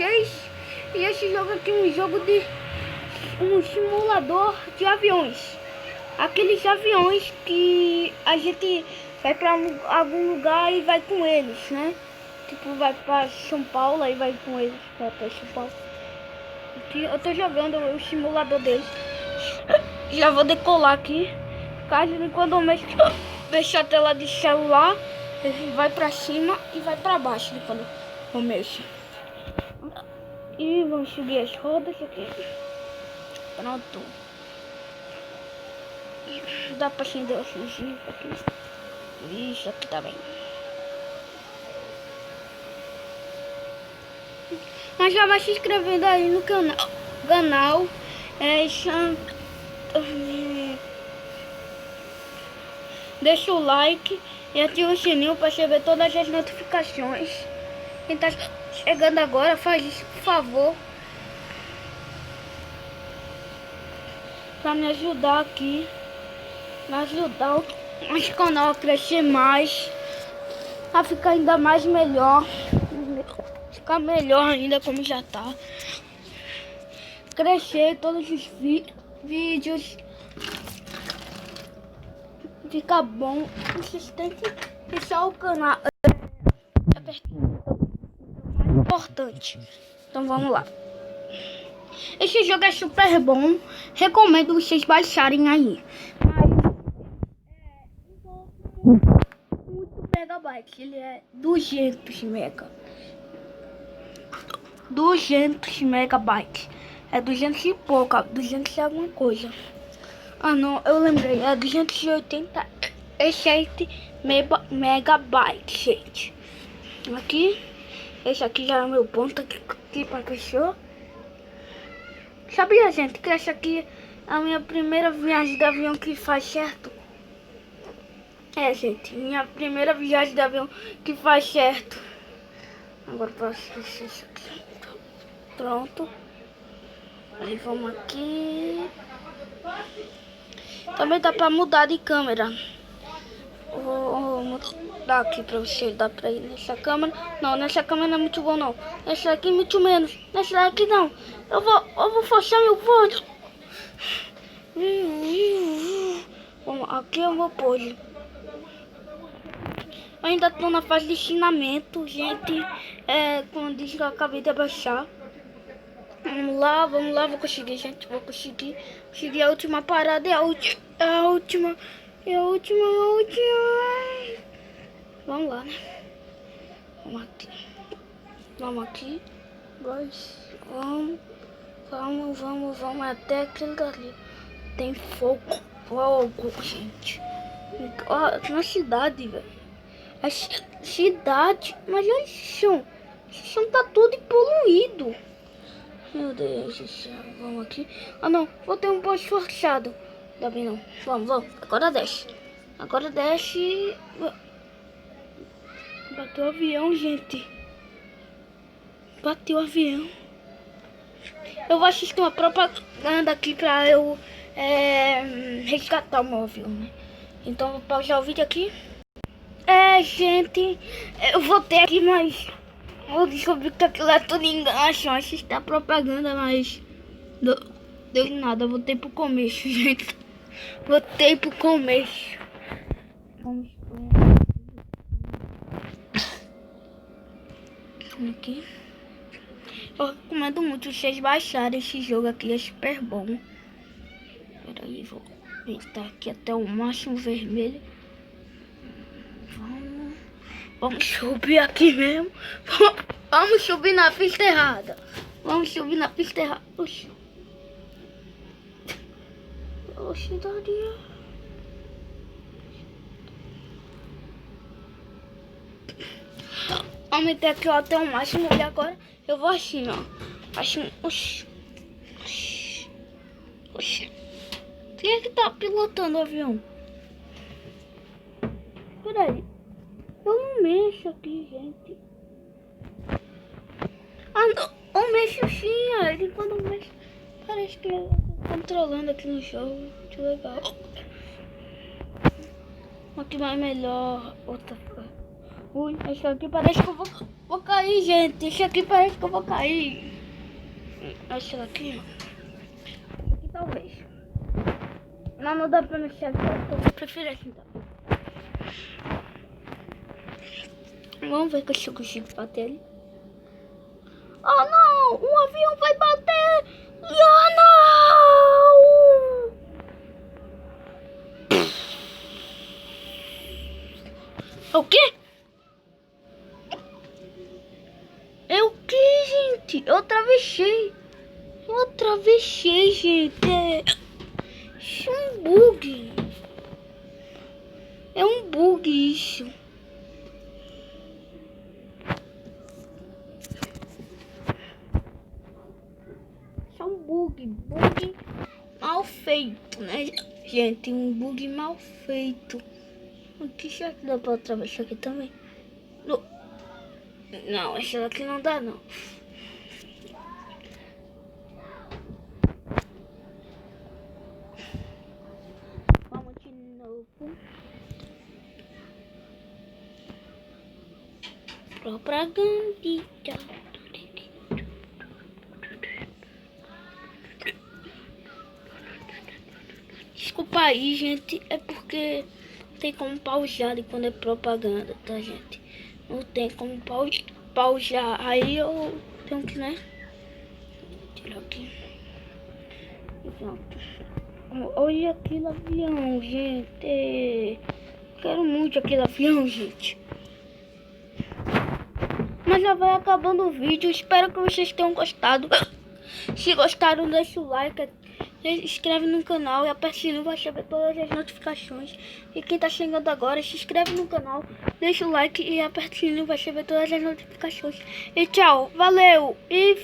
vocês. E esse jogo aqui é um jogo de um simulador de aviões. Aqueles aviões que a gente vai para algum lugar e vai com eles, né? Tipo, vai para São Paulo e vai com eles para São Paulo. Aqui eu tô jogando o simulador deles. Já vou decolar aqui. Caso quando eu mexo a tela de celular, ele vai para cima e vai para baixo quando eu mexo. E vamos subir as rodas aqui. Pronto. Dá pra acender o fugindo aqui. Isso aqui tá bem. Mas já vai se inscrevendo aí no canal. Deixa o like e ativa o sininho para receber todas as notificações. Quem tá chegando agora, faz isso, por favor. Pra me ajudar aqui. Me ajudar o nosso canal a crescer mais. A ficar ainda mais melhor. Ficar melhor ainda como já tá. Crescer todos os vídeos. Fica bom. Vocês têm que deixar o canal. É mais importante. Então vamos lá. Esse jogo é super bom. Recomendo vocês baixarem aí. Mas muito megabytes. Ele é 200 mega. 200 megabytes. É 200 e pouco. 200 e alguma coisa. Ah não, eu lembrei. É 287 megabytes, gente. Aqui. Esse aqui já é o meu ponto aqui para cachorro. Sabia, gente, que essa aqui é a minha primeira viagem de avião que faz certo? É, gente, minha primeira viagem de avião que faz certo. Agora posso deixar isso aqui. Pronto. Aí vamos aqui. Também dá pra mudar de câmera. Vou mudar aqui pra você. Dá pra ir nessa câmera. Não, nessa câmera não é muito bom não. Essa aqui muito menos. Nessa daqui não. Eu vou forçar meu voo. Vamos, aqui eu vou pôr. Eu ainda tô na fase de ensinamento, gente. Como disse que eu acabei de abaixar. Vamos lá, vou conseguir, gente. Vou conseguir. Conseguir a última parada. É a última. Vamos lá, né? Vamos aqui. Vamos até aquele ali. Tem fogo, gente. Ó, na cidade, velho. É cidade, mas olha esse chão. Esse chão tá todo poluído. Meu Deus do céu, vamos aqui. Ah não, vou ter um pouco forçado. Ainda bem não. Vamos. Agora desce. Bateu o avião, gente. Bateu o avião. Eu vou assistir uma propaganda aqui pra eu resgatar o meu avião, né? Então vou pausar o vídeo aqui. Gente, eu vou ter aqui, mas eu descobri que aquilo é tudo engancho. Assistir a propaganda, mas deu nada. Voltei pro começo, gente. Voltei pro começo. Vamos aqui. Eu recomendo muito vocês baixarem esse jogo aqui, é super bom. Peraí, vou aumentar aqui até o máximo vermelho. Vamos subir aqui mesmo. Vamos subir na pista errada. Oxi, daria. Aumentei aqui até o máximo e agora eu vou assim, ó. Assim, oxi. Quem é que tá pilotando o avião? Peraí. Eu não mexo aqui, gente. Ah, não. Eu mexo sim, ó. Ele quando mexe. Parece que eu tô controlando aqui no jogo. Muito legal. Aqui vai melhor. Outra coisa. Ui, esse aqui parece que eu vou cair, gente. Esse aqui parece que eu vou cair. Esse aqui, talvez. Não dá pra mexer aqui, eu prefiro assim, tá? Vamos ver que eu consigo bater ele. Oh não! Um avião vai bater! Ah não! O quê? É o que, gente? Eu atravessei, gente. Isso é um bug. É um bug isso. Isso é um bug mal feito, né, gente? Um bug mal feito. Aqui, será que dá pra atravessar aqui também? Não, esse daqui não dá, não. Vamos de novo. Propagandita. Desculpa aí, gente. É porque tem como pausar quando é propaganda, tá, gente? Não tem como pausar. Aí eu tenho que, né? Tirar aqui. Pronto. Olha aquele avião, gente. Quero muito aquele avião, gente. Mas já vai acabando o vídeo. Espero que vocês tenham gostado. Se gostaram, deixa o like. Se inscreve no canal e aperta o sininho para receber todas as notificações. E quem tá chegando agora, se inscreve no canal, deixa o like e aperta o sininho para receber todas as notificações. E tchau, valeu! E